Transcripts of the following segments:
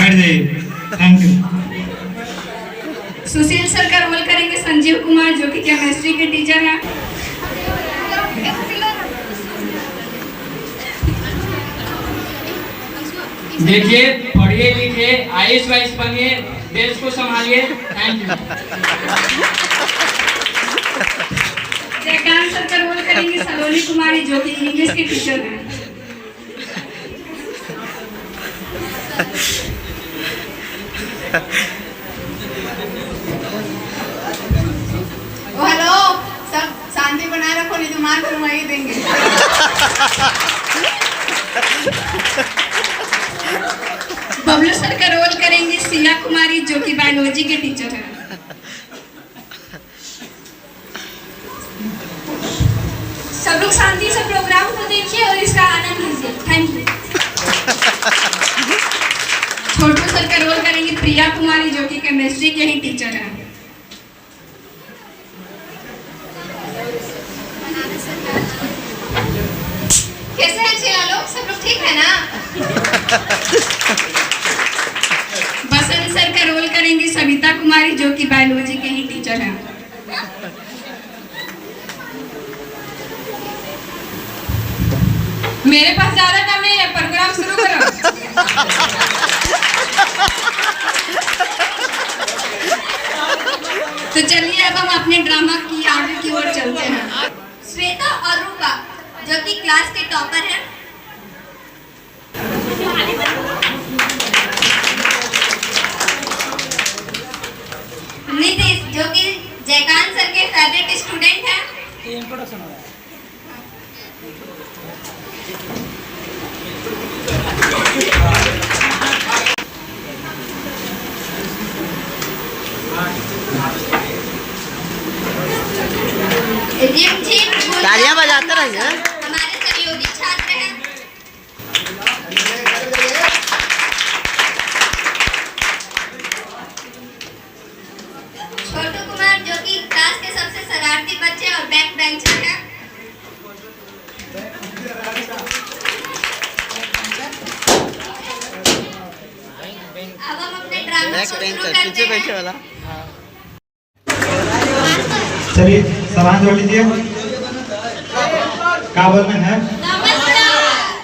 बैठ जाइए। Thank you. Sushil sir का रोल करेंगे संजीव कुमार, जो कि केमिस्ट्री के टीचर हैं। देखिए, पढ़िए लिखिए, आईएएस वाइस बनिए, देश को संभालिए। Thank you. जयकांत सर का रोल करेंगे सलोनी कुमारी, जो कि इंग्लिश के टीचर हैं। हेलो, सब शांति बनाए रखो, नहीं तो मार करवाई देंगे। बबलू सर का रोल करेंगे सिया कुमारी, जो कि बायोलॉजी के टीचर हैं। सब लोग शांति से प्रोग्राम को देखिए और इसका आनंद लीजिए। Thank you. छोटू सर का रोल करेंगे प्रिया कुमारी, जो कि केमिस्ट्री के ही टीचर हैं। कैसे हैं चेला लोग? सब लोग ठीक है ना? बसंत सर का रोल करेंगे सविता कुमारी, जो कि बायोलॉजी के ही टीचर हैं। मेरे पास ज्यादा टाइम नहीं है, प्रोग्राम शुरू करो। तो चलिए अब हम अपने ड्रामा की आगे की ओर चलते हैं। श्वेता और रूपा, जो कि क्लास के टॉपर हैं। नीतीश, जो कि जयकांत सर के फेवरेट स्टूडेंट हैं। तालियां बजाते रहिए। हमारे सहयोगी छात्र हैं। छोटू कुमार, जो कि क्लास के सबसे शरारती बच्चे और बैक बेंचर हैं। अब हम अपने ड्रामा को शुरू करते पीछे हैं। वाला। चलिए सामान जोड़ लीजिए। क्या बोलना है?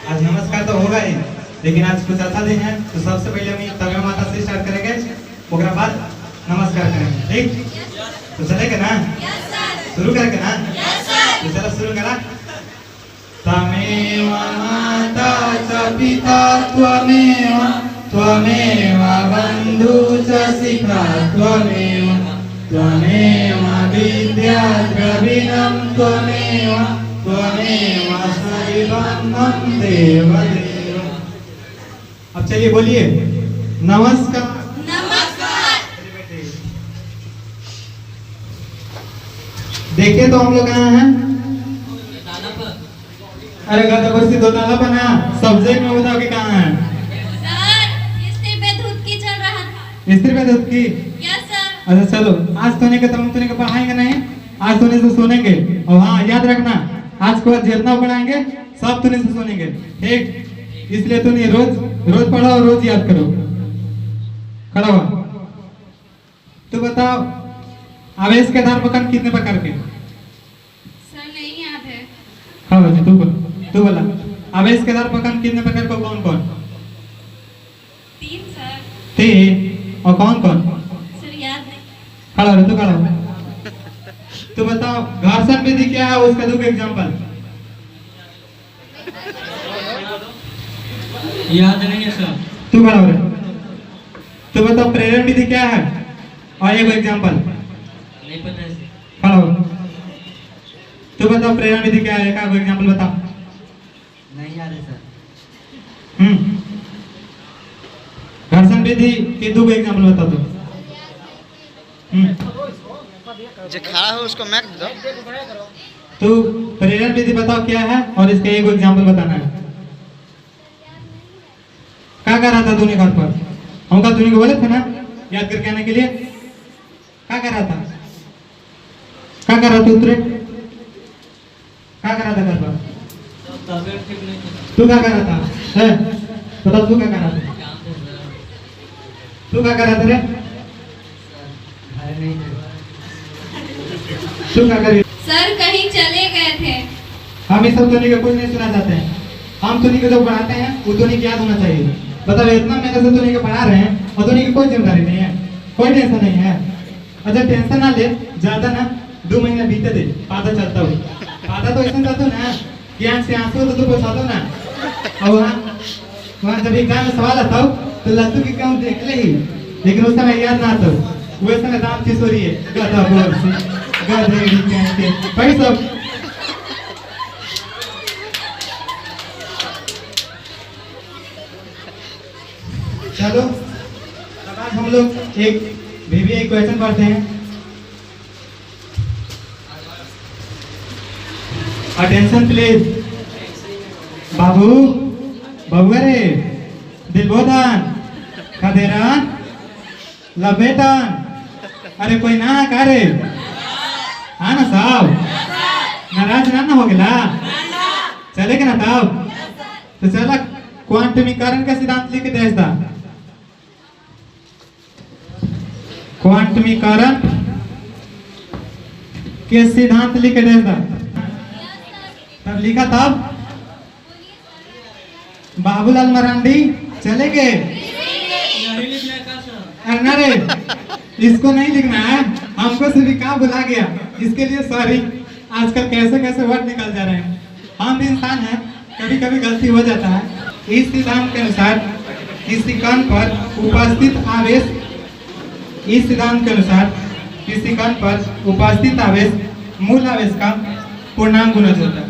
आज नमस्कार तो होगा ही, लेकिन आज कुछ अच्छा दिन है, तो सबसे पहले हम तवे माता से स्टार्ट करेंगे, उसके बाद नमस्कार करेंगे। ठीक? तो चलेगा ना? शुरू करेंगे ना? तो चलो शुरू करा। तमेव माता च पिता त्वमेव, त्वमेव बन्धु च शिखा त्वमेव, त्वमेव विद्या द्रविणं त्वमेव, त्वमेव सर्वं मम देव देव। अब चलिए बोलिए नमस्कार। नमस्कार। देखिए तो हम लोग कहाँ हैं? अरे गधा कुर्सी दो ताला बना। सब्जेक्ट में बताओ कि कहाँ है? सर, स्त्री पे धूप की चल रहा था। स्त्री पे धूप की? Yes sir. अच्छा चलो, आज सोने के तो हम तुमने पढ़ाएंगे नहीं, आज सोने से सोनेंगे। और हाँ याद रखना, आज को जितना पढ़ाएंगे सब तुमने से सुनेंगे। ठीक? इसलिए तुमने रोज पढ़ो और रोज याद करो। खड़ा हो। तो बताओ आवेश के आधार पर कितने प्रकार के? सर नहीं याद है। हाँ बच्चे तू बोला आवेश के आधार पर कितने प्रकार को कौन कौन? 3 सर। 3 और कौन कौन? सर याद नहीं। खड़ा हो, तू खड़ा हो। तो बताओ घर्षण विधि क्या है, उसका दो एग्जांपल। याद नहीं है सर। तू खड़ा हो रे। तो बताओ प्रेरण विधि क्या है, और एक एग्जांपल। नहीं पता है सर। खड़ा हो। तो बताओ प्रेरण विधि क्या है, एक एग्जांपल बताओ। नहीं याद है सर। घर्षण विधि के दो एग्जांपल बता दो। जो खड़ा हो उसको मैक दो। तो प्रेरण विधि बताओ क्या है, और इसका एक एग्जांपल बताना है। क्या कर रहा था तूने घर पर? हम का तूने बोले थे ना याद करके आने के लिए? क्या कर रहा था? क्या कर रहा था उतरे? क्या कर रहा था घर पर? तबीयत ठीक नहीं थी। तू क्या कर रहा था? बता तू क्या कर रहा था? तू क्या कर रहा था रे? तू क्या कर रही? सर कहीं चले गए थे। हम इस सब तोनी का कुछ नहीं सुना चाहते हैं। हम तोनी को जो पढ़ाते हैं वो तोनी की याद होना चाहिए। बताओ इतना मेहनत से तोनी को पढ़ा रहे हैं और तोनी की कोई जिम्मेदारी नहीं है, कोई टेंशन नहीं है। अच्छा टेंशन ना ले, ज्यादा ना 2 महीने बीते दे, पता चलता हो। पता तो ऐसा चलता ना कि आंख से आंसू तो पूछा दो ना। और वहाँ जब एग्जाम में सवाल आता हो तो लत्तू की काम देख ले ही, लेकिन उस समय याद ना आता हो। वो समय दाम चीज हो रही है गधा बोल से गधेड़ी कहते भाई सब। चलो अब आज हम लोग एक VBA क्वेश्चन पढ़ते हैं। Attention please. बाबू बाबू रे दिलबोधन खदेरान लबेटन, अरे कोई ना का रे? हाँ ना साहब, नाराज ना हो गया? चलेगा ना तब? तो चला क्वांटमीकरण का सिद्धांत लिख दे था। क्वांटमीकरण के सिद्धांत लिख दे था। तब लिखा तब बाबूलाल मरांडी चलेगे? अरे रे इसको नहीं लिखना है, हमको सिर्फ क्या बुला गया, इसके लिए सॉरी। आजकल कैसे कैसे वर्ड निकल जा रहे हैं। हम भी इंसान हैं, कभी कभी गलती हो जाता है। इस सिद्धांत के अनुसार किसी कण पर उपस्थित आवेश, इस सिद्धांत के अनुसार किसी कण पर उपस्थित आवेश मूल आवेश का पूर्णांक गुणज होता है।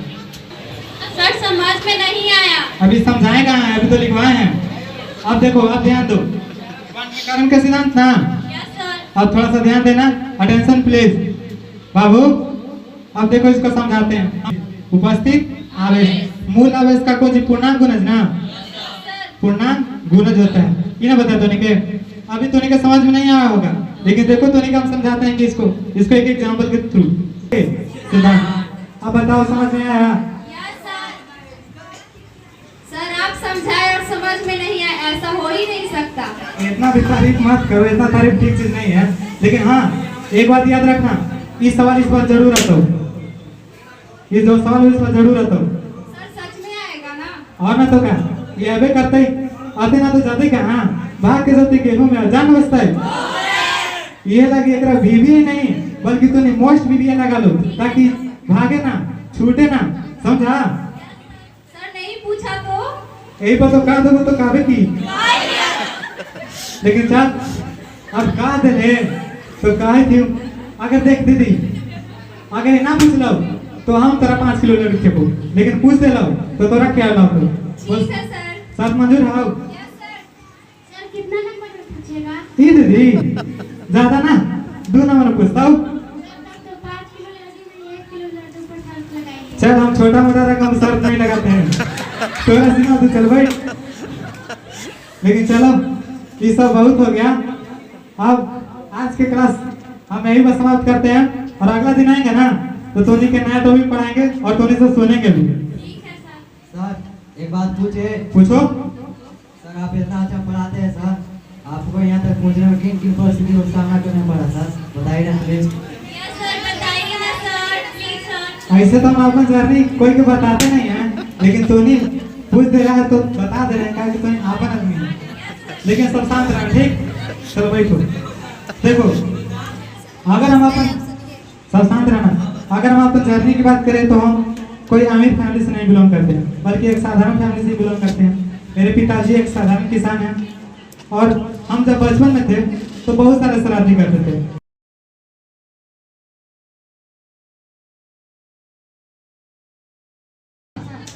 सर समझ में नहीं आया। अभी समझाए कहाँ है, अभी तो लिखवाए हैं। अब देखो, अब ध्यान दो। क्वांटमीकरण का सिद्धांत ना, यस सर। अब थोड़ा सा ध्यान देना। Attention please. बाबू अब देखो इसको समझाते हैं। उपस्थित आवेश मूल आवेश का कोई पूर्णांक गुणज ना, पूर्णांक गुणज होता है। ये ना बता तोने के, अभी तोने के समझ में नहीं आया होगा, लेकिन देखो तोने का हम समझाते हैं कि इसको एक एग्जांपल के थ्रू सिद्धांत। अब बताओ समझ में आया? सर आप समझाए और समझ में नहीं आया, ऐसा हो ही नहीं सकता। इतना भी तारीफ मत करो, इतना तारीफ ठीक चीज नहीं है। लेकिन हाँ एक बात याद रखना, इस सवाल इस पर जरूर आता हो, ये जो सवाल इस पर जरूर आता हो। सर सच में आएगा ना? और ना तो क्या, ये अबे करते ही आते ना तो जाते क्या? हाँ भाग के जाते गेहूं में जान बसता है। ये लगे एक VBA नहीं बल्कि तूने मोस्ट VBA लगा लो, ताकि भागे ना, छूटे ना, समझा? सर नहीं पूछा तो यही पर तो कहा दो तो काबे की, लेकिन चल अब कहा दे ले तो कहा क्यों? अगर देख दीदी अगर ना पूछ लो तो हम तेरा 5 किलो लड्डू खेपो, लेकिन पूछ दे लो तो तोरा क्या लो तो ठीक है सर। सब मंजूर हो? Yes sir. सर कितना नंबर पूछेगा? ये दीदी ज्यादा ना 2 नंबर पूछता हूँ। तो 5 किलो लड्डू में 1 किलो लड्डू पर शर्त लगाएंगे। चल हम छोटा मोटा रकम शर्त नहीं लगाते हैं, थोड़ा सीमा तो चल भाई। लेकिन चलो ये सब बहुत हो गया। अब आज के क्लास हम यही बस समाप्त करते हैं, और अगला दिन आएंगे ना तो टोनी के नया टॉपिक पढ़ाएंगे और टोनी से सुनेंगे भी। ठीक है सर। सर एक बात पूछे? पूछो। सर आप इतना अच्छा पढ़ाते हैं सर, आपको यहाँ तक पहुँचने में किन किन परिस्थितियों का सामना करना पड़ा सर, बताइए ना प्लीज। यस सर बताइए ना सर, प्लीज सर। ऐसे तो हम अपन जर्नी कोई के बताते नहीं है, लेकिन टोनी पूछ दे रहा है तो बता दे रहे हैं, क्या कि टोनी आपन आदमी है। लेकिन सब शांत रहो, ठीक? चलो बैठो। देखो अगर हम अपन सब शांत रहना, अगर हम अपन जर्नी की बात करें तो हम कोई अमीर फैमिली से नहीं बिलोंग करते हैं, बल्कि एक साधारण फैमिली से बिलोंग करते हैं। मेरे पिताजी एक साधारण किसान हैं, और हम जब बचपन में थे तो बहुत सारे शरारती करते थे।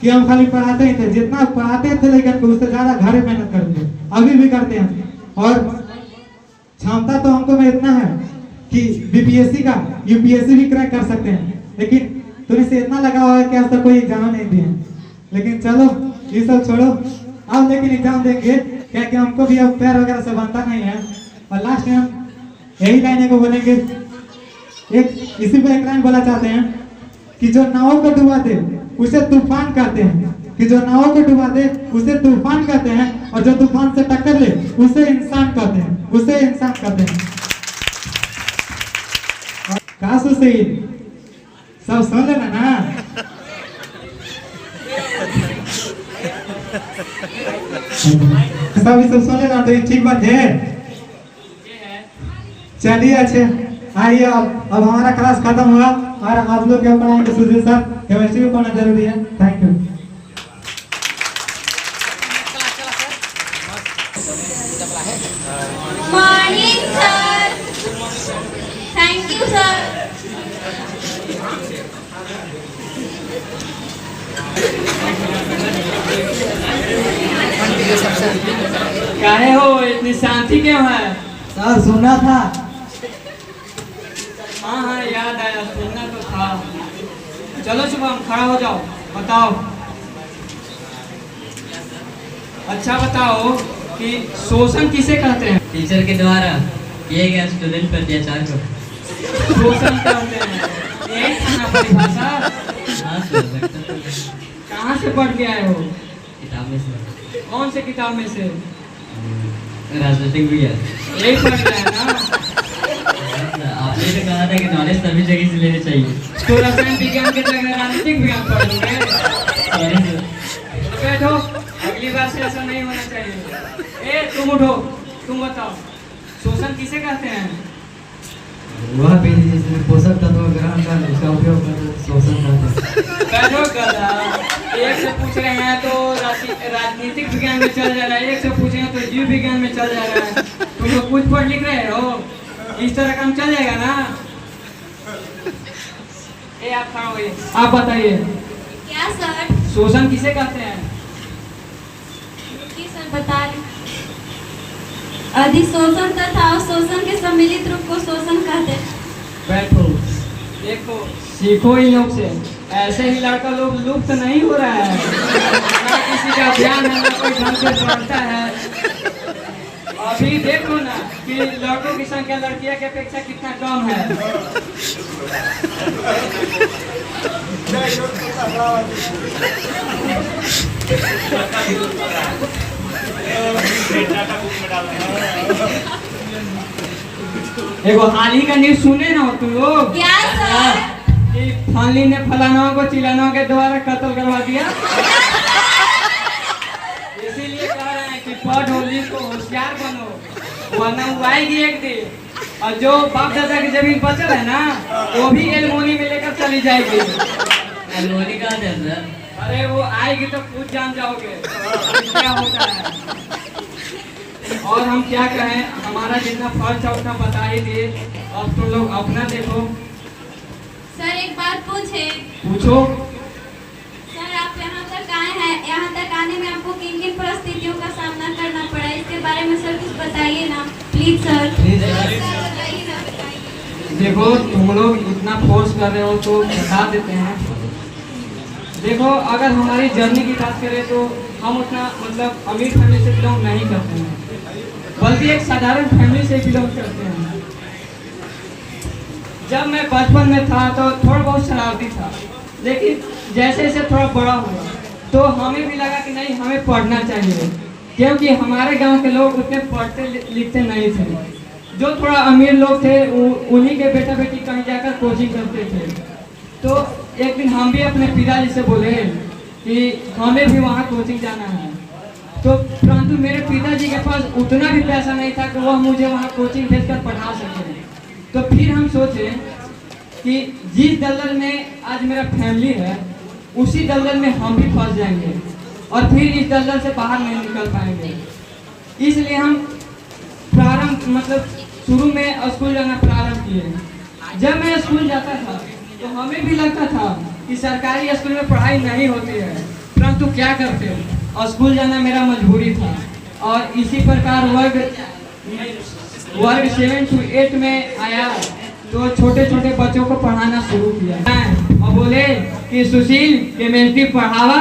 कि हम खाली पढ़ाते ही थे, जितना पढ़ाते थे लेकिन उससे ज्यादा घर में मेहनत करते थे, अभी भी करते हैं। और क्षमता तो हमको में इतना है कि BPSC का UPSC भी क्रैक कर सकते हैं, लेकिन तुमने से इतना लगा हुआ है कि आज तक कोई एग्जाम नहीं दिया। लेकिन चलो ये सब छोड़ो, अब लेकिन एग्जाम देंगे, क्या कि हमको भी अब पैर वगैरह से बनता नहीं है। और लास्ट में हम यही लाइन को बोलेंगे, एक इसी पे एक लाइन बोला चाहते हैं कि जो नाव को डुबा दे उसे तूफान कहते हैं, कि जो नाव को डुबा दे उसे तूफान कहते हैं, और जो तूफान से टक्कर ले उसे इंसान कहते हैं। शहीद सब सुन लेना ना। सब सुन लेना तो ये ठीक बात है। चलिए अच्छे आइए अब हमारा क्लास खत्म हुआ और आप लोग क्या पढ़ाएंगे सुशील सर, केमिस्ट्री भी पढ़ना जरूरी है। Thank you. Morning sir. Thank you sir. काहे हो इतनी शांति क्यों है? सर सुनना था। हाँ हाँ याद आया, सुनना तो था। चलो शुभम खड़ा हो जाओ, बताओ। अच्छा बताओ कि शोषण किसे कहते हैं? टीचर के द्वारा किए गए स्टूडेंट पर अत्याचार को शोषण कहते हैं। यही था ना परिभाषा? हाँ सर, लगता तो है। कहाँ से पढ़ के आए हो? किताब में से कौन से किताब में से? राजनीतिक विज्ञान। यही पढ़ के आए ना? आपने तो कहा था कि नॉलेज सभी जगह से लेनी चाहिए। तो रसायन विज्ञान के जगह राजनीतिक विज्ञान पढ़ोगे? Sorry sir. तो बैठो, अगली बार से ऐसा नहीं होना चाहिए। ए तुम उठो, तुम बताओ शोषण किसे कहते हैं? वह विधि जिसमें पोषक तत्व ग्रहण कर उसका उपयोग कर शोषण करते हैं। बैठो गधा। एक से पूछ रहे हैं तो राजनीतिक विज्ञान में चल जा रहा है, एक से पूछ रहे हैं तो जीव विज्ञान में चल जा रहा है। तुम लोग कुछ पढ़ लिख रहे हो, इस तरह काम चल जाएगा ना? ए आप खड़ा होइए, आप बताइए क्या सर? शोषण किसे कहते हैं? जी सर बता रहे। अधिशोषण तथा अवशोषण के सम्मिलित रूप को शोषण कहते हैं। बैठो, देखो सीखो इन लोग से। ऐसे ही लड़का लोग लुप्त नहीं हो रहा है, ना किसी का ध्यान है, ना कोई ढंग से पढ़ता है। अभी देखो ना कि लड़कों की संख्या लड़कियों की अपेक्षा कितना कम है। एगो हाल ही का न्यूज सुने ना तुम लोग? क्या सर? कि फलानी ने फलाना को चिलाना के द्वारा कत्ल करवा दिया। इसीलिए कह रहे हैं कि पढ़ो लिखो होशियार बनो, वरना वो आएगी एक दिन और जो बाप दादा की जमीन बचल है ना वो भी एलमोनी में लेकर चली जाएगी। एलमोनी कहाँ थे सर? अरे वो आएगी तो खुद जान जाओगे क्या होता है। और हम क्या कहें, हमारा जितना फर्ज था उतना बता ही दिए। अब तुम लोग अपना देखो। सर एक बात पूछे? पूछो। सर आप यहाँ तक आए हैं, यहाँ तक आने में आपको किन किन परिस्थितियों का सामना करना पड़ा, इसके बारे में सर कुछ बताइए ना प्लीज सर। बताइए ना, बताइए। देखो तुम लोग इतना फोर्स कर रहे हो तो बता देते हैं। देखो अगर हमारी जर्नी की बात करें तो हम उतना मतलब अमीर फैमिली से बिलोंग नहीं करते हैं, बल्कि एक साधारण फैमिली से बिलोंग करते हैं। जब मैं बचपन में था तो थोड़ा बहुत शरारती था, लेकिन जैसे जैसे थोड़ा बड़ा हुआ तो हमें भी लगा कि नहीं हमें पढ़ना चाहिए, क्योंकि हमारे गांव के लोग उतने पढ़ते लिखते नहीं थे। जो थोड़ा अमीर लोग थे उन्हीं के बेटा बेटी कहीं जाकर कोचिंग करते थे। तो एक दिन हम भी अपने पिताजी से बोले कि हमें भी वहाँ कोचिंग जाना है। तो परंतु मेरे पिताजी के पास उतना भी पैसा नहीं था कि वह मुझे वहाँ कोचिंग भेजकर पढ़ा सके। तो फिर हम सोचे कि जिस दलदल में आज मेरा फैमिली है उसी दलदल में हम भी फंस जाएंगे और फिर इस दलदल से बाहर नहीं निकल पाएंगे। इसलिए हम प्रारंभ मतलब शुरू में स्कूल जाना प्रारंभ किए। जब मैं स्कूल जाता था तो हमें भी लगता था कि सरकारी स्कूल में पढ़ाई नहीं होती है, परंतु क्या करते, स्कूल जाना मेरा मजबूरी था। और इसी प्रकार वर्ग 7 to 8 में आया तो छोटे छोटे बच्चों को पढ़ाना शुरू किया और बोले कि सुशील केमिस्ट्री पढ़ावा।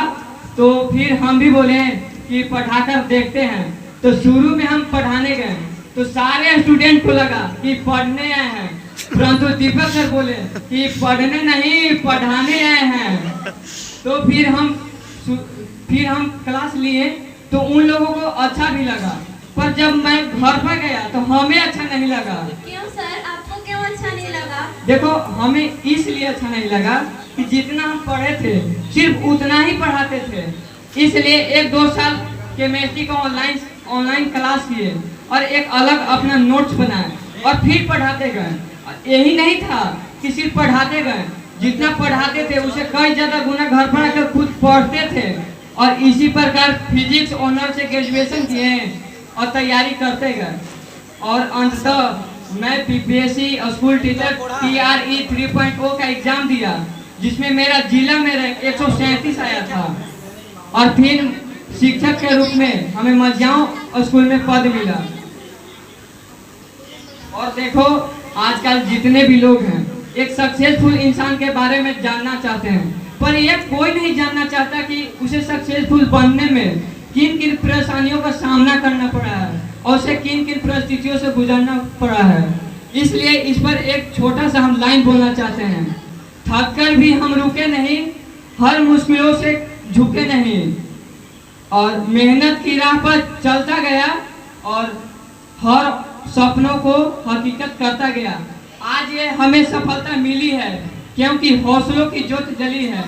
तो फिर हम भी बोले कि पढ़ाकर देखते हैं। तो शुरू में हम पढ़ाने गए तो सारे स्टूडेंट को लगा कि पढ़ने आए हैं, परंतु दीपक सर बोले कि पढ़ने नहीं पढ़ाने आए हैं। तो फिर हम क्लास लिए तो उन लोगों को अच्छा भी लगा, पर जब मैं घर पर गया तो हमें अच्छा नहीं लगा। क्यों सर, आपको क्यों अच्छा अच्छा नहीं लगा? देखो हमें इसलिए अच्छा नहीं लगा कि जितना हम पढ़े थे सिर्फ उतना ही पढ़ाते थे, इसलिए 1-2 साल केमिस्ट्री का ऑनलाइन क्लास किए और एक अलग अपना नोट्स बनाए और फिर पढ़ाते गए। यही नहीं था कि सिर्फ पढ़ाते गए, जितना पढ़ाते थे उसे कई ज्यादा गुना घर पर आकर खुद पढ़ते थे और इसी प्रकार फिजिक्स ऑनर से ग्रेजुएशन किए और तैयारी करते गए और अंततः मैं पीपीएससी स्कूल टीचर PRE 3.0 का एग्जाम दिया, जिसमें मेरा जिला में रैंक 137 आया था और फिर शिक्षक के रूप में हमें मझियाओं स्कूल में पद मिला। और देखो आजकल जितने भी लोग हैं एक सक्सेसफुल इंसान के बारे में जानना चाहते हैं, पर यह कोई नहीं जानना चाहता कि उसे सक्सेसफुल बनने में किन किन परेशानियों का सामना करना पड़ा है और उसे किन किन परिस्थितियों से गुजरना पड़ा है। इसलिए इस पर एक छोटा सा हम लाइन बोलना चाहते हैं। थक कर भी हम रुके नहीं, हर मुश्किलों से झुके नहीं और मेहनत की राह पर चलता गया और हर सपनों को हकीकत करता गया। आज ये हमें सफलता मिली है क्योंकि हौसलों की ज्योत जली है।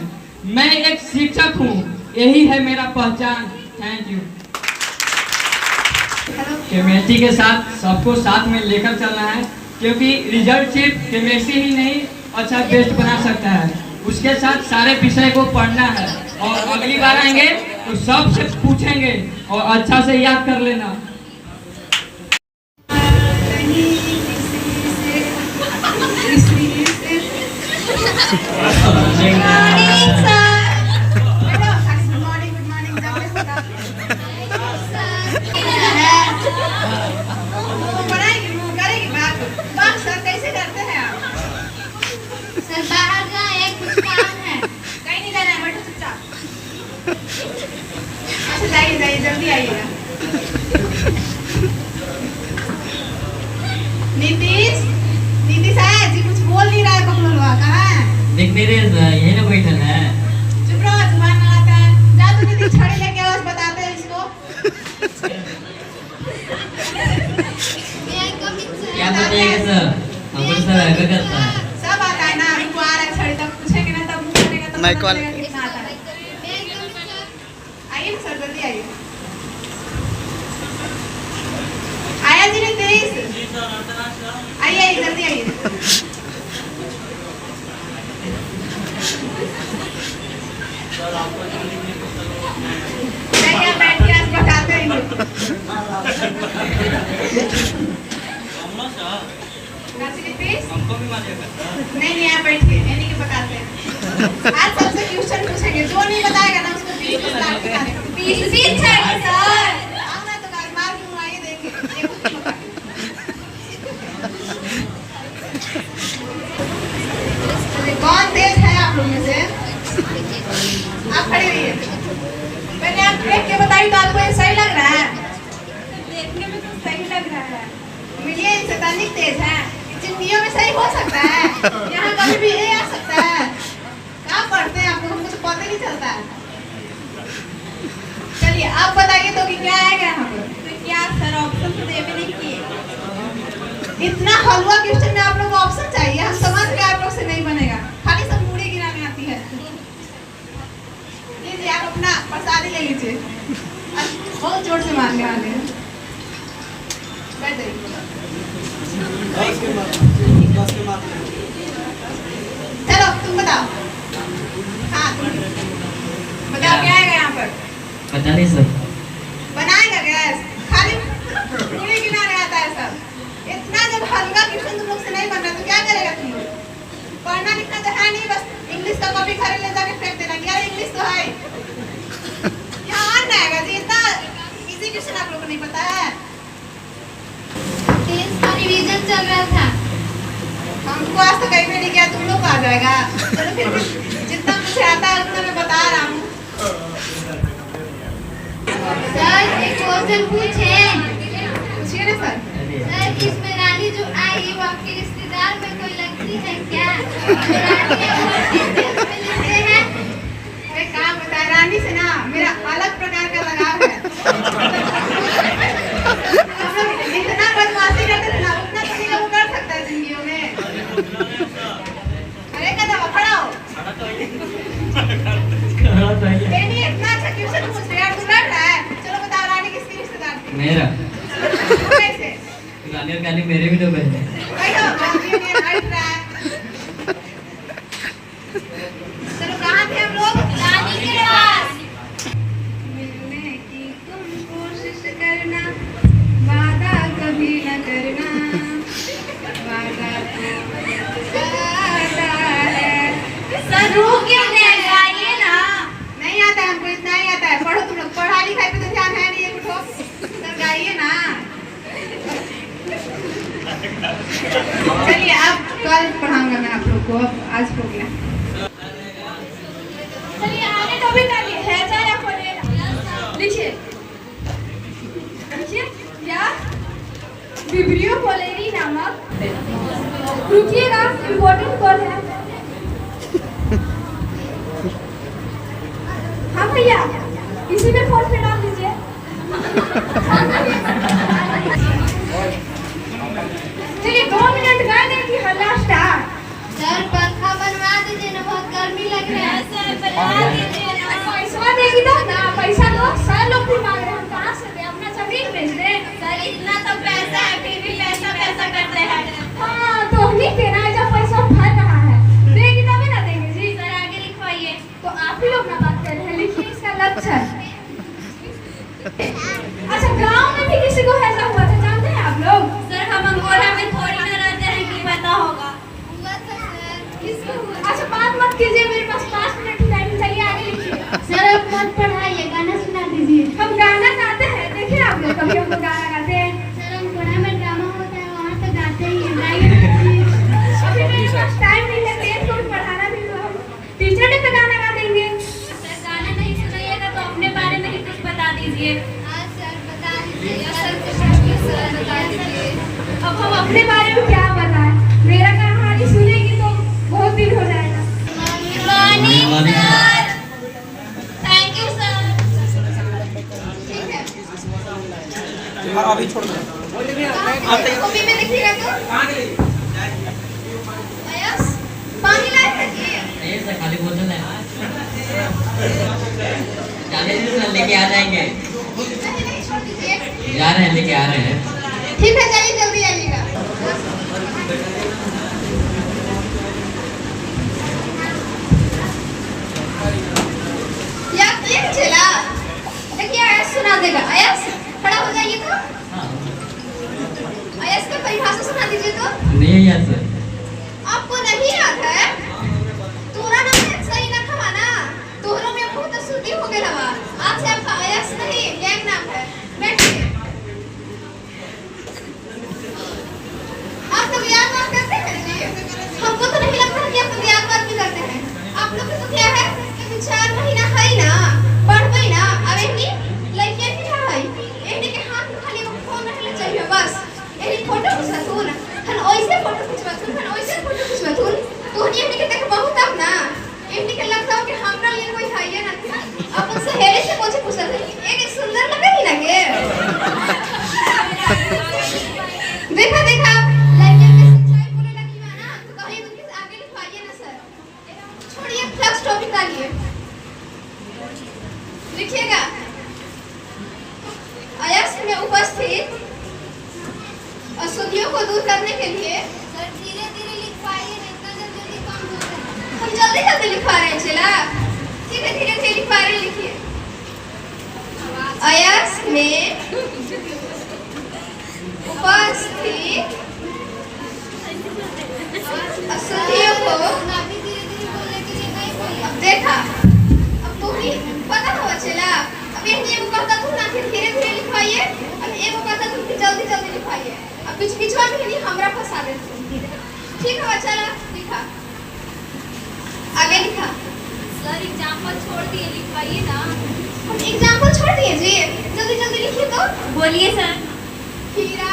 मैं एक शिक्षक हूँ, यही है मेरा पहचान। Thank you. केमिस्ट्री के साथ सबको साथ में लेकर चलना है क्योंकि रिजल्ट सिर्फ केमिस्ट्री ही नहीं अच्छा बेस्ट बना सकता है, उसके साथ सारे विषय को पढ़ना है और अगली बार आएंगे तो सबसे पूछेंगे और अच्छा से याद कर लेना। सर बाहर जाए, कुछ काम है। कहीं नहीं जाना है, बैठो चुपचाप। अच्छा जाइए जाइए, जल्दी आइएगा। नीतीश है जी, कुछ बोल नहीं रहा है। बकलोलवा कहाँ है? देख मेरे यही ना बैठल है। चुप रहो, जुबान लड़ाता है। जा तू नीतीश, छड़ी लेके आओ, बताते हैं इसको। क्या बताइएगा सर? हमको सर आगे करता है। सब आता है ना, हमको आ रहा है छड़ी, तब पूछेंगे ना, तब मुंह करेगा, तब मैं पता कॉल- चलेगा कितना आता है। आइए ना सर, जल्दी आइए। आया जी नीतीश? आइए आइए, जल्दी आइए। नहीं, आप बैठिए, आज बताते हैं। नीतीश? नहीं, आप बैठिए, यानी कि बताते हैं। आज सबसे क्वेश्चन पूछेंगे, जो नहीं बताएगा ना उसको 20 लाख दिखाने। 20 है सर। आओ ना, तो मार दूँ, आइए देखिए। ये कुछ बता। कौन तेज है आप लोग में से? आप खड़े रहिए। पहले आप देख के बताइए तो आपको ये सही लग रहा है? देखने में तो सही लग रहा है। मिलिए, इनसे तनिक तेज है, जिंदगियों में सही हो सकता है, यहाँ कभी भी ये आ सकता है। क्या पढ़ते हैं आप लोग, हमको तो पता नहीं चलता है। चलिए आप बताइए तो कि क्या आएगा यहाँ पर? तो क्या सर, ऑप्शन तो दे भी नहीं किए। इतना हलवा क्वेश्चन में आप लोग को ऑप्शन चाहिए? हम समझ गए आप लोग से नहीं बनेगा, खाली सब मूड़ी गिराने आती है। लीजिए आप अपना प्रसादी ले लीजिए, बहुत जोर से मार के आने। बैठ जाइए। चलो तुम बताओ। हाँ तुम बताओ, क्या आएगा यहाँ पर? पता नहीं सर। बनाएगा गैस, खाली पूरी गिनाने आता है सब। इतना जब हल्का क्वेश्चन तुम लोग से नहीं बन रहा तो क्या करेगा तुम लोग? पढ़ना लिखना तो है नहीं, बस इंग्लिश का कॉपी खरीद ले जाके फेंक देना कि यार इंग्लिश तो है। यहाँ आना आएगा जी, इतना इजी क्वेश्चन आप लोग को नहीं पता है? टेस्ट का रिवीजन चल रहा था। हमको आज तो कहीं भी नहीं किया, तुम लोग को आ जाएगा। चलो फिर भी जितना मुझे आता है उतना मैं बता रहा हूँ। सर एक क्वेश्चन पूछे। पूछिए ना सर। सर इसमें रानी जो आई वो आपके रिश्तेदार में कोई लगती है क्या? रानी उसमें लिखते हैं। अरे काम बताए, रानी से ना मेरा अलग प्रकार का लगाव है। हम लोग इतना बदमाशी करते थे ना, उतना किसी को कर सकता है जिंदगी में। मेरा कैसे गाने और गाने मेरे भी तो बहन हैं। चलो कहाँ थे हम लोग? नानी के पास। मिलने की तुम कोशिश करना, वादा कभी न करना, वादा तो वादा है। सर रू क्यों नहीं गाइए ना। नहीं आता है हमको, इतना ही आता है। पढ़ो तुम लोग, पढ़ाई लिखाई पे तो ध्यान है नहीं। उठो सर गाइए ना। चलिए अब कल पढ़ाऊंगा मैं आप लोग को, आज हो गया। चलिए आगे तो भी कर लिए है चाहे या खोलेगा। लिखिए लिखिए या विब्रियो कोलेरी नामक, रुकिएगा इम्पोर्टेंट कॉल है। हाँ भैया इसी में फोन पे डाल दीजिए। चलिए 2 मिनट गाए दें कि हल्ला स्टार्ट। सर पंखा बनवा दीजिए ना, बहुत गर्मी लग रहा है। सर बनवा दीजिए ना। पैसा देगी तो ना, पैसा दो। सर लोग भी मांग रहे हैं, हम कहाँ से दें? अपना जमीन बेच दें। सर इतना तो पैसा है, फिर भी पैसा पैसा करते हैं। हाँ तो हम नहीं देना है, जब पैसा भर रहा है देगी तभी ना देंगे जी। सर आगे लिखवाइए। तो आप ही लोग ना बात कर रहे हैं, लिखिए इसका लक्षण। अच्छा गांव में भी किसी को ऐसा हुआ था, जानते हैं आप लोग? सर हम अंगोला में थोड़ी ना रहते हैं कि पता होगा। किसको हुआ? अच्छा बात मत कीजिए, मेरे पास 5 मिनट की टाइम। चलिए आगे लिखिए। सर अब मत पढ़ाइए, गाना सुना दीजिए। हम गाना गाते हैं, देखिए आप लोग कभी हम लोग गाना गाते हैं। सर हम कोना में ड्रामा होता है, वहाँ तो गाते ही हैं। गाइए। अभी मेरे पास टाइम नहीं है, 10 को भी पढ़ाना भी तो हम टीचर डे पे गाना गा देंगे। सर गाना नहीं सुनाइएगा तो अपने बारे में ही कुछ बता दीजिए। हाँ सर बता दीजिए। सर सर बता दीजिए। अब हम अपने बारे में क्या बताएं? मेरा कहानी सुनेगी तो बहुत दिन हो जाएगा। Morning sir. Thank you sir. अभी छोड़ दो। कॉपी में लिखिएगा तो आयस पानी लाए थे जी। ये सर खाली बोतल है। जाने दीजिए सर, लेके आ जाएंगे। नहीं छोड़ दीजिए। जा रहे हैं, लेके आ रहे हैं। ठीक है चलिए जल्दी आइएगा। ये चला देखिए आयस सुना देगा। आयस खड़ा हो जाइए तो। आयस का परिभाषा सुना दीजिए तो। नहीं याद सर। आपको नहीं याद है? तोरा नाम है सही ना खवाना। तोहरो में बहुत शुद्धि हो गया हवा। आज से आपका आयस नहीं गैंग नाम है। बैठिए। आप लोग याद बात करते हैं जी? हमको तो नहीं लगता कि आप लोग याद बात भी करते हैं। आप लोग तो क्या है कि 4 महीना है ना, पढ़बई ना। अब एनी लइके भी है, एनी के हाथ में खाली एगो फोन रहले चाहिए बस। एनी फोटो खिंचवातुन, हन ओइसे फोटो खिंचवातुन, हन ओइसे फोटो खिंचवातुन। तोहनी एनी के देख बहुत अब ना। एनी के लगता हो कि हमरा लिए कोई है या ना। अपन सहेली से पूछे पूछत है, एक सुंदर लगे ही ना के। देखा देखा लइके के सच्चाई बोले लगी ना, तो कहीं उनके आगे लिखवाइए ना सर। छोड़िए फ्लक्स टॉपिक डालिए। लिखिएगा आयस में उपस्थित अशुद्धियों को दूर करने के लिए। सर धीरे धीरे लिखवाइए, नहीं तो जल्दी कम हो जाएगा। हम जल्दी जल्दी लिखवा रहे हैं चला। ठीक है धीरे धीरे लिखवा रहे हैं। लिखिए आयस में उपस्थित अशुद्धियों को। अभी धीरे धीरे बोलने के लिए नहीं बोलिए। अब देखा, अब तो भी पता हुआ चला। अब ये एगो कहता तू ना फिर धीरे धीरे लिखवाइए, अब एगो कहता तू कि जल्दी जल्दी लिखवाइए। अब बीच बीचवा में नहीं हमरा फंसा देते। ठीक है चला लिखा, आगे लिखा। सर एग्जाम्पल छोड़ दिए, लिखवाइए ना। हम एग्जाम्पल छोड़ दिए जी, जल्दी जल्दी लिखिए तो। बोलिए सर। हीरा,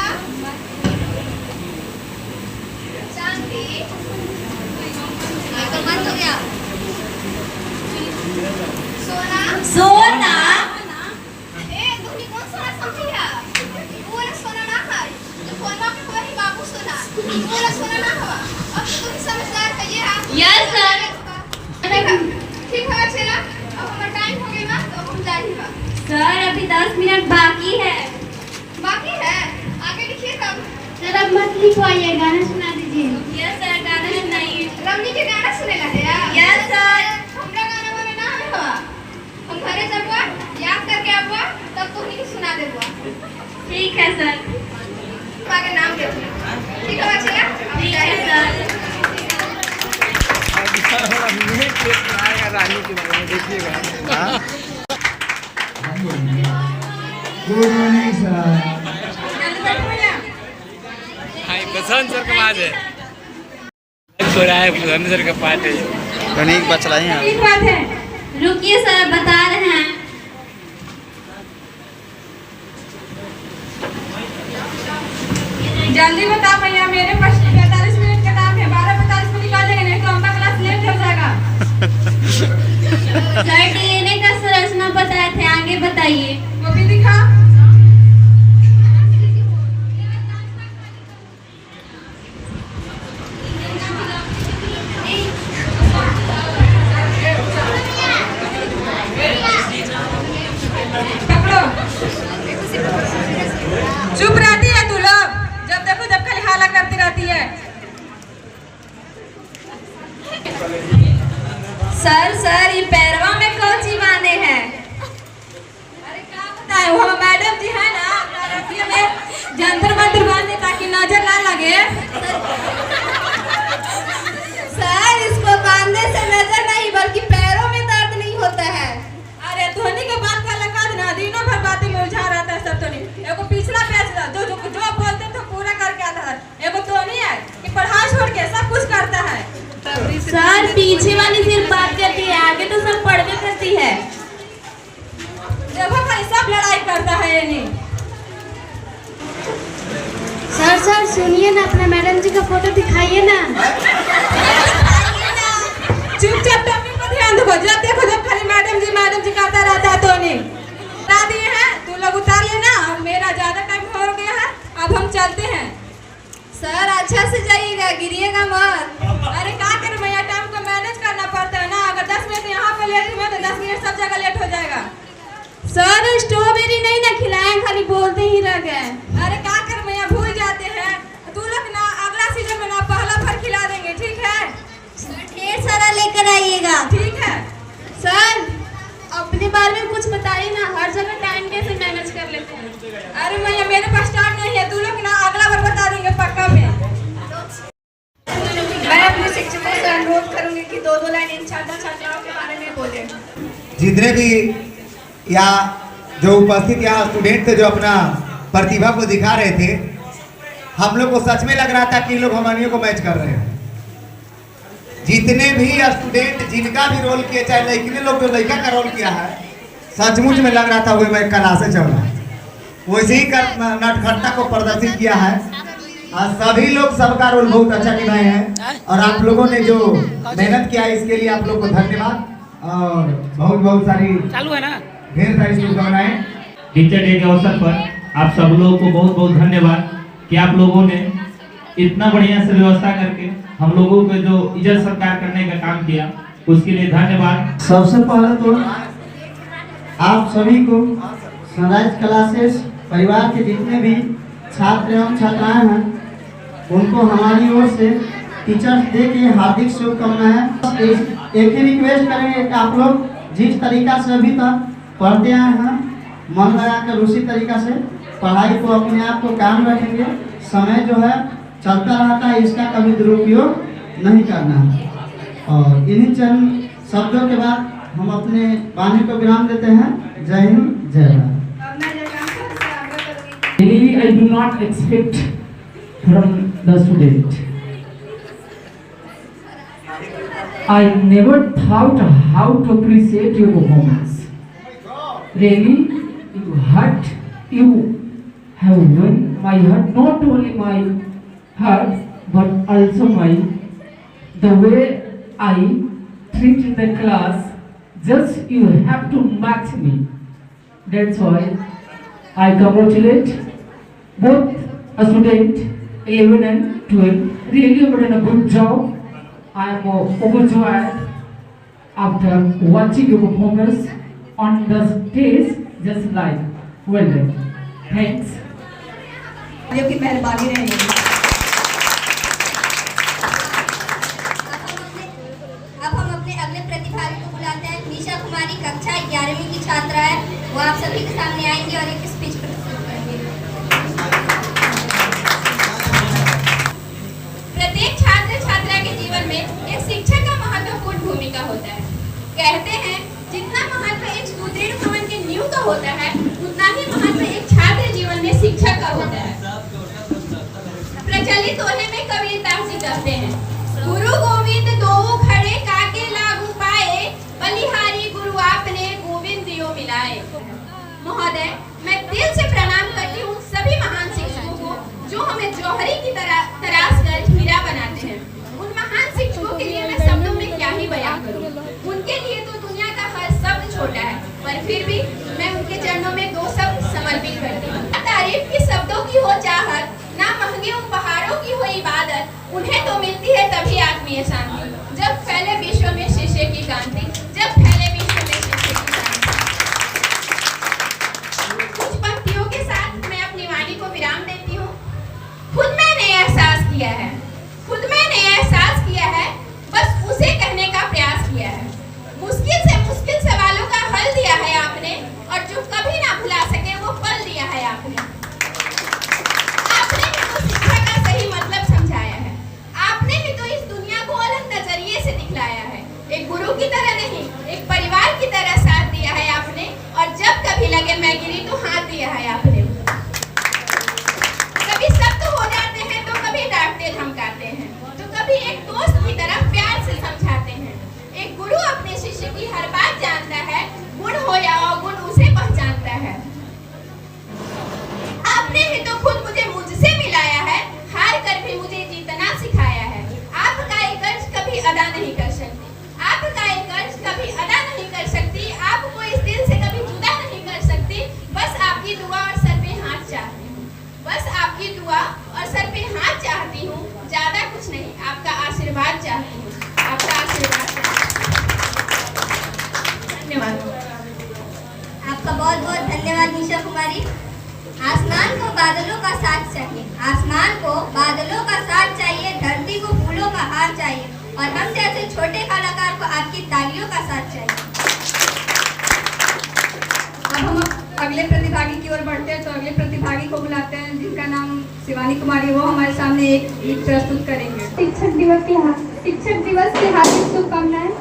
चांदी, तो बंद हो गया। सोना। सोना। धोनी कौन सोना समझी है? वो वाला सोना ना है जो फोनवा पे हुआ ही बाबू सोना। वो वाला सोना ना हुआ। अब तो तुम समझदार है ये है। Yes sir. ठीक है चला, अब हमारा टाइम हो गया ना, तो हम जाएंगे। सर अभी 10 मिनट बाकी है। ठीक है सर। आगे नाम दे दो। ठीक है बच्चियाँ? ठीक है सर। रानी के बारे में देखिएगा। Good morning sir. Basant sir का बात है हो रहा है, बसंत सर का पाठ है। कनिक बचलाई हैं। ठीक बात है, रुकिए सर बता रहे हैं। जल्दी बता भैया, मेरे पास 45 मिनट का काम है, 12:45 में निकालेंगे, नहीं तो हमारा क्लास लेट हो जाएगा। सर डीएनए का संरचना बताए थे, आगे बताइए। वो भी दिखा। पकड़ो। चुप रहती है तू लोग, जब देखो जब खाली हाला करती रहती है। सर ये पैरवा में कौन सी बांधे हैं? अरे क्या बताएं, वो मैडम जी है ना, रतिया में जंतर मंतर बांधे ताकि नजर ना लगे। सर इसको बांधने से नजर नहीं बल्कि पैरों में दर्द नहीं होता है। अरे धोनी के बात का लगा देना, दिनों भर बातें में उलझा रहता है सब। तो नहीं एगो पिछला पेज जो बोलते थे पूरा करके आता है, एगो तो नहीं है कि पढ़ाई छोड़ के सब कुछ करता है। सर पीछे वाली सिर्फ बात करती है, आगे तो सब पढ़ने करती है। देखो खाली सब लड़ाई करता है ये नहीं। सर सुनिए ना, अपना मैडम जी का फोटो दिखाइए ना। चुपचाप टॉपिक पर ध्यान दो, जब देखो जब खाली मैडम जी करता रहता है। तो नहीं बता दिए हैं, तू लोग उतार लेना, अब मेरा ज्यादा टाइम हो गया है, अब हम चलते हैं। सर अच्छा से जाइएगा, गिरिएगा मत। अरे क्या करें भैया, टाइम को मैनेज करना पड़ता है ना। अगर 10 मिनट यहाँ पे लेट हुआ तो 10 मिनट सब जगह लेट हो जाएगा। सर स्ट्रॉबेरी नहीं ना खिलाएं, खाली बोलते ही रह गए। अरे क्या करें भैया, भूल जाते हैं। तू लोग ना अगला सीजन में ना पहला फल खिला देंगे, ठीक है? ढेर सारा लेकर आइएगा। ठीक है सर अपने बारे में कुछ बताइए ना, हर जगह टाइम कैसे मैनेज कर लेते हैं? अरे भैया मेरे पास टाइम नहीं है, तू लोग ना अगला बार बता देंगे पक्का में। मैं अपने शिक्षकों से अनुरोध करूंगी कि 2-2 लाइन इन छात्राओं के बारे में बोले। जितने भी या जो उपस्थित यहाँ स्टूडेंट थे जो अपना प्रतिभा को दिखा रहे थे, हम लोग को सच में लग रहा था कि लोग हमनियों को मैच कर रहे हैं। जितने भी स्टूडेंट जिनका भी रोल किया, चाहे लड़की लोग जो लड़का का रोल किया है, सचमुच में लग रहा था वही मैं कला से चल रहा है। वैसे ही नटखट्टा को प्रदर्शित किया है और सभी लोग सबका रोल बहुत अच्छा निभाए हैं। और आप लोगों ने जो मेहनत किया है इसके लिए आप लोग को धन्यवाद और बहुत बहुत सारी चालू है ना, ढेर सारी शुभकामनाएं। टीचर डे के अवसर पर आप सब लोगों को बहुत बहुत धन्यवाद कि आप लोगों ने इतना बढ़िया से व्यवस्था करके हम लोगों को जो इज्जत सत्कार करने का काम किया, उसके लिए धन्यवाद। सबसे पहले तो आप सभी को सनराइज क्लासेस परिवार के जितने भी छात्र एवं छात्राएं हैं, उनको हमारी ओर से टीचर्स डे की हार्दिक शुभकामनाएं। एक ही रिक्वेस्ट करेंगे कि आप लोग जिस तरीका से अभी तक पढ़ते आए हैं, मन लगाकर उसी तरीका से पढ़ाई को अपने आप को कायम रखेंगे। समय जो है चलता रहता है, इसका कभी दुरुपयोग नहीं करना है। और इन्हीं चंद शब्दों के बाद हम अपने वाणी को विराम देते हैं। जय हिंद, जय Bharat. Really, I do not expect from the student. I never thought how to appreciate your performance. Really, you have won my heart, not only my heart, but also the way I treat in the class. Just you have to match me. That's why I congratulate both a student 11 and 12. Really, you have done a good job. I am overjoyed after watching your performance on the stage. Just like well done. Thanks. की मेहरबानी रहेगी। अब हम अपने अगले प्रतिभागी को बुलाते हैं। निशा कुमारी कक्षा 11वीं की छात्रा है, वो आप सभी के सामने आएंगी और एक स्पीच प्रस्तुत करेंगे। होता है। प्रचलित होने में कबीरदास जी कहते हैं, गुरु गोविंद दो खड़े काके लागू पाए, बलिहारी गुरु आपने गोविंद दियो मिलाए। महोदय, मैं दिल से प्रणाम करती हूँ सभी महान शिक्षकों को जो हमें जौहरी की तरह तराश कर हीरा बनाते हैं। उन महान शिक्षकों के लिए मैं शब्दों में क्या ही बयां करूं। उनके लिए तो दुनिया का हर शब्द छोटा है, पर फिर भी मैं उनके चरणों में दो शब्द समर्पित करती हूँ। तारीफ के शब्दों की हो चाहत, ना महंगे उपहारों की हो इबादत, उन्हें तो मिलती है तभी आत्मीय शांति, जब फैले विश्व में शिष्य की कांति, जब फैले विश्व में शिष्य की कांति। कुछ पंक्तियों के साथ मैं अपनी वाणी को विराम देती हूँ। खुद मैंने एहसास किया है, खुद मैंने एहसास किया है, बस उसे कहने का प्रयास किया है। मुश्किल से मुश्किल सवालों का हल दिया है आपने, और जो कभी ना भुला सके वो पल दिया है आपने। आपने भी तो शिक्षा का सही मतलब समझाया है, आपने भी तो इस दुनिया को अलग नजरिए से दिखलाया है। एक गुरु की तरह नहीं, एक परिवार की तरह साथ दिया है आपने, और जब कभी लगे मैं गिरी तो हाथ दिया है आपने। कभी सख्त हो जाते हैं तो कभी डांटते धमकाते हैं, तो कभी एक दोस्त की तरह प्यार से समझाते हैं। एक गुरु अपने शिष्य की हर बात जानता है, गुण हो या अवगुण उसे पहचानता है। आपने भी तो खुद मुझे मुझसे मिलाया है, हार कर भी मुझे जीतना सिखाया है। आपका एक कर्ज कभी अदा नहीं कर सकती, आपका एक कर्ज कभी अदा नहीं कर सकती, आपको इस दिल से कभी जुदा नहीं कर सकती। बस आपकी दुआ और सर पे हाथ चाहती हूँ, बस आपकी दुआ और सर पे हाथ चाहती हूँ, ज्यादा कुछ नहीं, आपका आशीर्वाद चाहती हूँ, आपका आशीर्वाद चाहती हूँ। धन्यवाद। आपका बहुत बहुत धन्यवाद निशा कुमारी। आसमान को बादलों का साथ चाहिए, आसमान को बादलों का साथ चाहिए, धरती को फूलों का हार चाहिए, और हम जैसे छोटे कलाकार को आपकी तालियों का साथ चाहिए। अब हम अगले प्रतिभागी की ओर बढ़ते हैं, तो अगले प्रतिभागी को बुलाते हैं जिनका नाम शिवानी कुमारी, वो हमारे सामने एक गीत प्रस्तुत करेंगे। शिक्षक दिवस की हार्दिक शुभकामनाएं।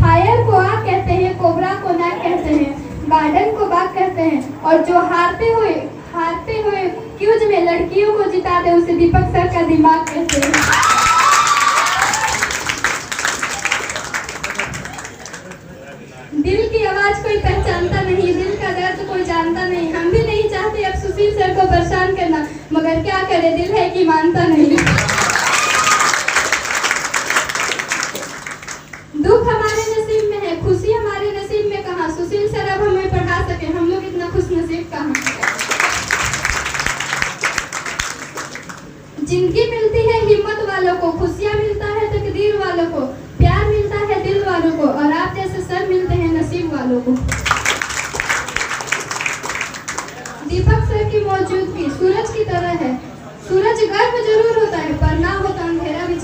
फायर को आग कहते हैं, कोबरा को नाग कहते हैं, गार्डन को बाग कहते हैं, और जो हारते हुए क्यूज में लड़कियों को जिता दे उसे दीपक सर का दिमाग कहते हैं। दिल की आवाज कोई पहचानता नहीं, दिल का दर्द कोई जानता नहीं। हम भी नहीं चाहते अब सुशील सर को परेशान करना, मगर क्या करे, दिल है कि मानता नहीं। दुख हमारे नसीब में है, खुशी हमारे नसीब में कहाँ। सुशील सर अब हमें पढ़ा सके, हम लोग इतना खुश नसीब कहाँ। जिंदगी मिलती है हिम्मत वालों को, खुशियाँ मिलता है तकदीर वालों को, प्यार मिलता है दिल वालों को, और आप जैसे सर मिलते हैं नसीब वालों को। दीपक सर की मौजूदगी सूरज की तरह है, सूरज गर्म जरूर होता है पर ना हो तो अंधेरा भी